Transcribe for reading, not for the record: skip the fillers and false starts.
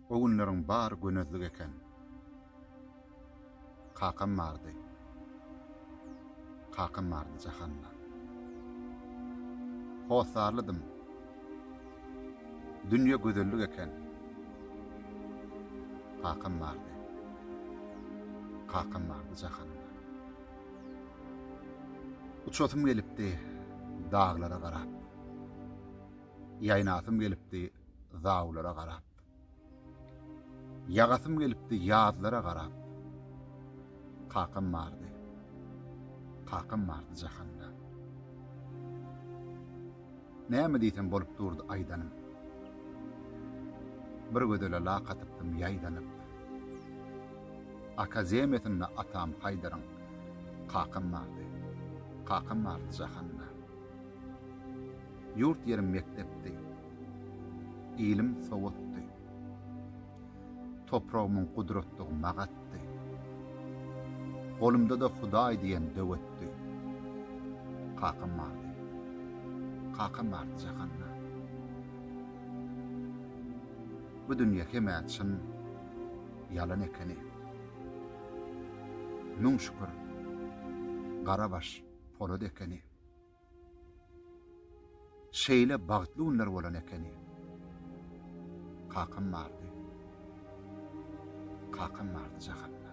O günleriň bar gönözlük eken. Kakam mardy. Kakam mardy jahanna. Hosarlydım. Dünýe gözellik eken. Kakam mardy. Kakam mardy jahanna. Uçotym gelipdi dağlara garap. Ýaýnatym gelipdi zawlara garap. Ýagasym gelipdi ýazlara garap. Kakam mardy. Kakam mardy jahanna. Näme diýsem bolup durdy aýdanım. Bir gödele laqatypdym ýaýdanyp. Akademiýasyna atam haýdaryň. Kakam mardy. Kakam mardy jahanna. Yurt yerim mektepdi. Ilim sowatdy. Toprağımın kudretli magatdy. Golumda da Hudaý diýen döwetdi. Kakam mardy. Kakam mardy jahanna. Bu dünýä kemäçin yalan ekeni. Nuň şükür garabaş polad ekeni. Şeýle bagtly günler bolan ekeni. Kakam mardy. Kakam mardy jahanna.